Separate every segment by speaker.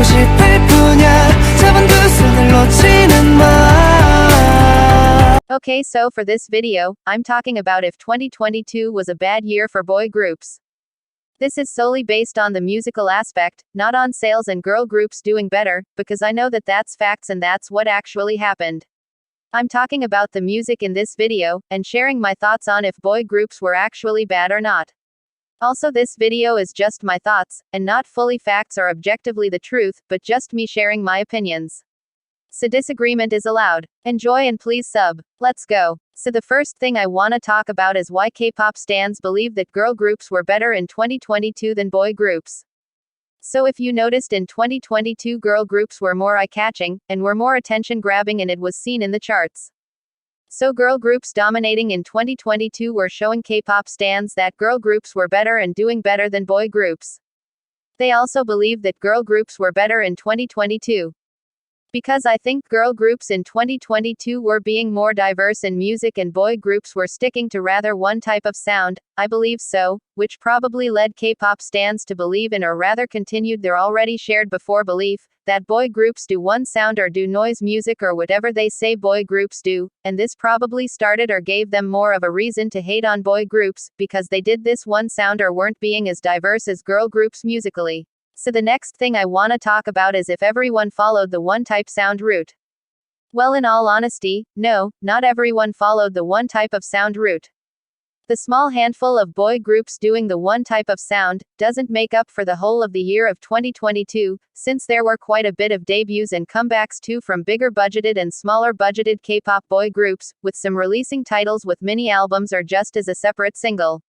Speaker 1: 하고 싶을 뿐이야 잡은 두 손을 놓지는 마.
Speaker 2: Okay, so for this video, I'm talking about if 2022 was a bad year for boy groups. This is solely based on the musical aspect, not on sales and girl groups doing better, because I know that that's facts and that's what actually happened. I'm talking about the music in this video, and sharing my thoughts on if boy groups were actually bad or not. Also, this video is just my thoughts, and not fully facts or objectively the truth, but just me sharing my opinions. So disagreement is allowed. Enjoy and please sub. Let's go. So the first thing I wanna talk about is why K-pop stans believe that girl groups were better in 2022 than boy groups. So if you noticed, in 2022 girl groups were more eye-catching, and were more attention-grabbing, and it was seen in the charts. So girl groups dominating in 2022 were showing K-pop stans that girl groups were better and doing better than boy groups. They also believe that girl groups were better in 2022. Because I think girl groups in 2022 were being more diverse in music and boy groups were sticking to rather one type of sound, I believe so, which probably led K-pop stans to believe in, or rather continued their already shared before belief, that boy groups do one sound or do noise music or whatever they say boy groups do, and this probably started or gave them more of a reason to hate on boy groups, because they did this one sound or weren't being as diverse as girl groups musically. So the next thing I wanna talk about is if everyone followed the one type sound route. Well, in all honesty, no, not everyone followed the one type of sound route. The small handful of boy groups doing the one type of sound doesn't make up for the whole of the year of 2022, since there were quite a bit of debuts and comebacks too from bigger budgeted and smaller budgeted K-pop boy groups, with some releasing titles with mini albums or just as a separate single.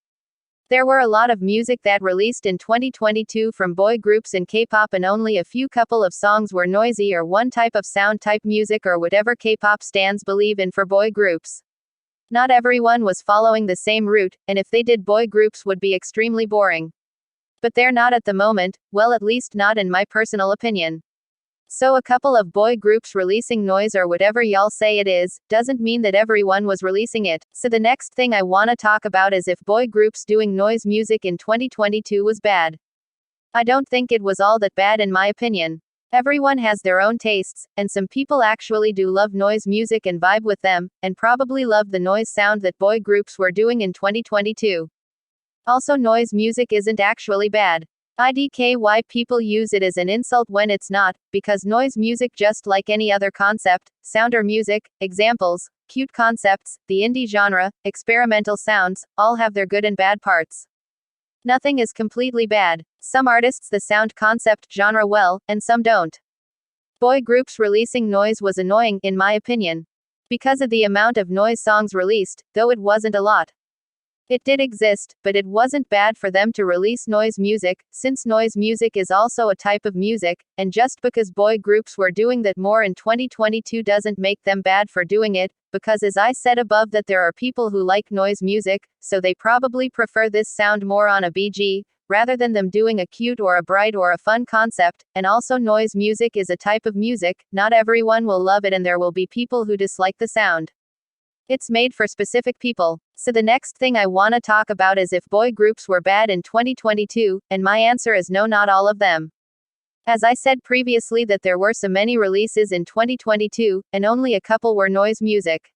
Speaker 2: There were a lot of music that released in 2022 from boy groups in K-pop, and only a few couple of songs were noisy or one type of sound type music or whatever K-pop stans believe in for boy groups. Not everyone was following the same route, and if they did, boy groups would be extremely boring. But they're not at the moment, well, at least not in my personal opinion. So a couple of boy groups releasing noise or whatever y'all say it is, doesn't mean that everyone was releasing it. So the next thing I wanna talk about is if boy groups doing noise music in 2022 was bad. I don't think it was all that bad in my opinion. Everyone has their own tastes, and some people actually do love noise music and vibe with them, and probably love the noise sound that boy groups were doing in 2022. Also, noise music isn't actually bad. IDKY people use it as an insult when it's not, because noise music, just like any other concept, sound or music, examples, cute concepts, the indie genre, experimental sounds, all have their good and bad parts. Nothing is completely bad. Some artists the sound concept genre well, and some don't. Boy groups releasing noise was annoying, in my opinion. Because of the amount of noise songs released, though it wasn't a lot. It did exist, but it wasn't bad for them to release noise music, since noise music is also a type of music, and just because boy groups were doing that more in 2022 doesn't make them bad for doing it, because as I said above that there are people who like noise music, so they probably prefer this sound more on a BG, rather than them doing a cute or a bright or a fun concept, and also noise music is a type of music, not everyone will love it and there will be people who dislike the sound. It's made for specific people. So the next thing I wanna talk about is if boy groups were bad in 2022, and my answer is no, not all of them. As I said previously that there were so many releases in 2022, and only a couple were noise music.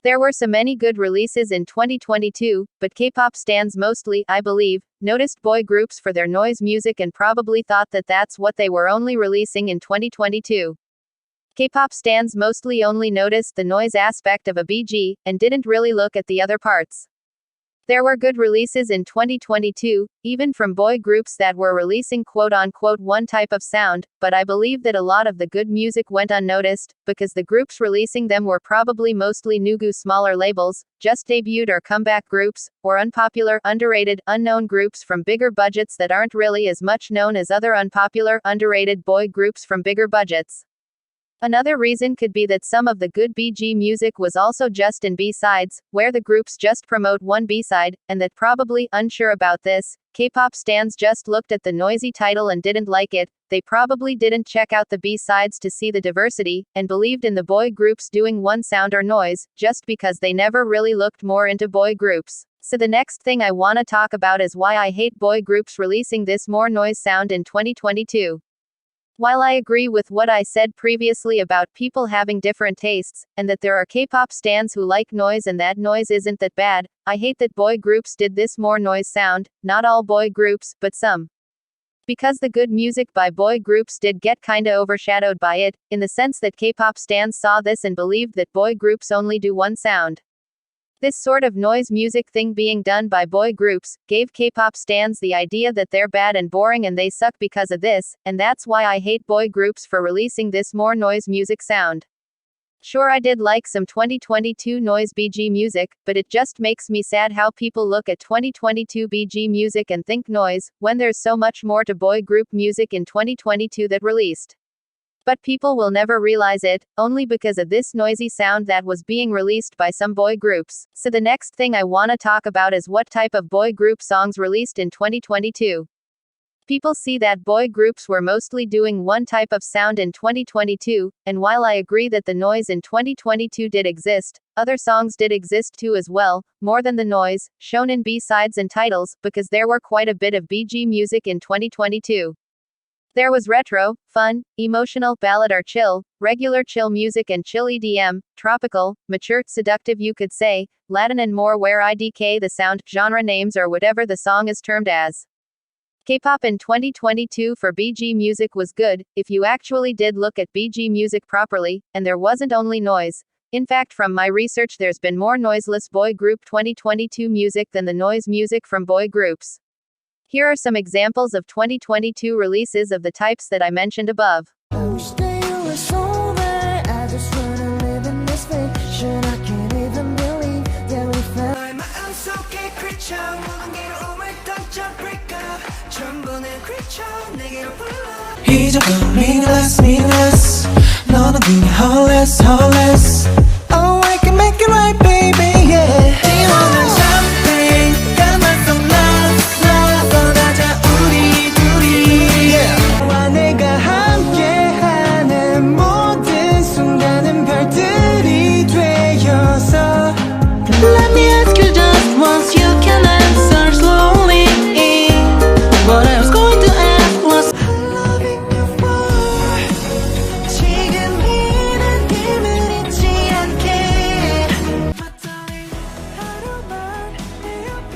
Speaker 2: There were so many good releases in 2022, but K-pop stans mostly, I believe, noticed boy groups for their noise music and probably thought that that's what they were only releasing in 2022. K-pop stans mostly only noticed the noise aspect of a BG, and didn't really look at the other parts. There were good releases in 2022, even from boy groups that were releasing quote-unquote one type of sound, but I believe that a lot of the good music went unnoticed, because the groups releasing them were probably mostly nugu smaller labels, just debuted or comeback groups, or unpopular, underrated, unknown groups from bigger budgets that aren't really as much known as other unpopular, underrated boy groups from bigger budgets. Another reason could be that some of the good BG music was also just in B-sides, where the groups just promote one B-side, and that probably, unsure about this, K-pop stans just looked at the noisy title and didn't like it. They probably didn't check out the B-sides to see the diversity, and believed in the boy groups doing one sound or noise, just because they never really looked more into boy groups. So the next thing I wanna talk about is why I hate boy groups releasing this more noise sound in 2022. While I agree with what I said previously about people having different tastes, and that there are K-pop stans who like noise and that noise isn't that bad, I hate that boy groups did this more noise sound, not all boy groups, but some. Because the good music by boy groups did get kinda overshadowed by it, in the sense that K-pop stans saw this and believed that boy groups only do one sound. This sort of noise music thing being done by boy groups, gave K-pop stans the idea that they're bad and boring and they suck because of this, and that's why I hate boy groups for releasing this more noise music sound. Sure, I did like some 2022 noise BG music, but it just makes me sad how people look at 2022 BG music and think noise, when there's so much more to boy group music in 2022 that released. But people will never realize it, only because of this noisy sound that was being released by some boy groups. So the next thing I wanna talk about is what type of boy group songs released in 2022. People see that boy groups were mostly doing one type of sound in 2022, and while I agree that the noise in 2022 did exist, other songs did exist too as well, more than the noise, shown in B-sides and titles, because there were quite a bit of BG music in 2022. There was retro, fun, emotional, ballad or chill, regular chill music and chill EDM, tropical, mature, seductive you could say, Latin and more where IDK the sound, genre names or whatever the song is termed as. K-pop in 2022 for BG music was good, if you actually did look at BG music properly, and there wasn't only noise. In fact, from my research there's been more noiseless boy group 2022 music than the noise music from boy groups. Here are some examples of 2022 releases of the types that I mentioned above.
Speaker 1: Oh, I can make it right, baby, yeah. Let me ask you just once, you can answer slowly. What I was going to ask was I'm loving you more. 지금 이 느낌을 잊지 않게. My darling, 하루만 내 옆에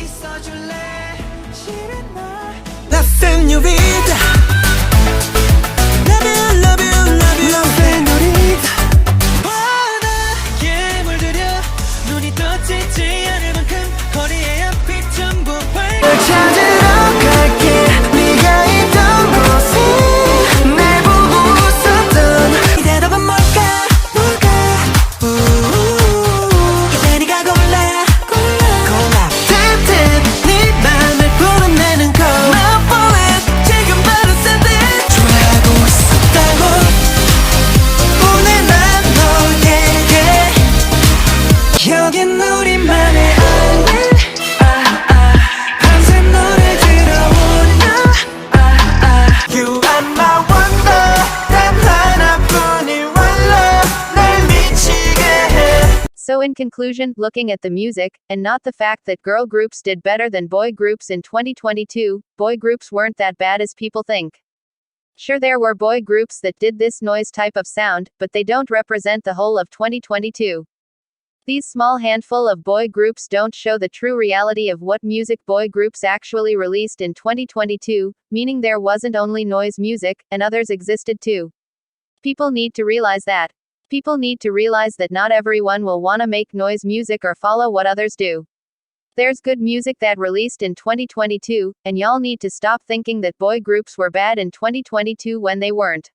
Speaker 1: 있어줄래. 싫은 날 Nothing you read. Love you, love you, love you. Nothing you read. 바다에 물들여 눈이 떠지지 않을 만큼 거리의 앞이 전부 밝아 널 찾으러 갈게 네가 있던 곳에 날 보고 웃었던 이 대답은 뭘까 이제 네가 골라 Tap tap 네 맘을 풀어내는 거 맛보래 지금 바로 send it 좋아하고 있었다고 오늘 난 너에게 여긴 우리만의 island 밤새 노래 들어오나 You are my wonder 단 하나뿐인 one love 날 미치게 해
Speaker 2: So in conclusion, looking at the music, and not the fact that girl groups did better than boy groups in 2022, boy groups weren't that bad as people think. Sure, there were boy groups that did this noise type of sound, but they don't represent the whole of 2022. These small handful of boy groups don't show the true reality of what music boy groups actually released in 2022, meaning there wasn't only noise music, and others existed too. People need to realize that. People need to realize that not everyone will wanna make noise music or follow what others do. There's good music that released in 2022, and y'all need to stop thinking that boy groups were bad in 2022 when they weren't.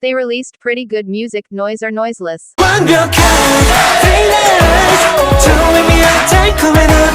Speaker 2: They released pretty good music, noise or noiseless.
Speaker 1: 완벽한 feelings. Don't leave me out, 달콤한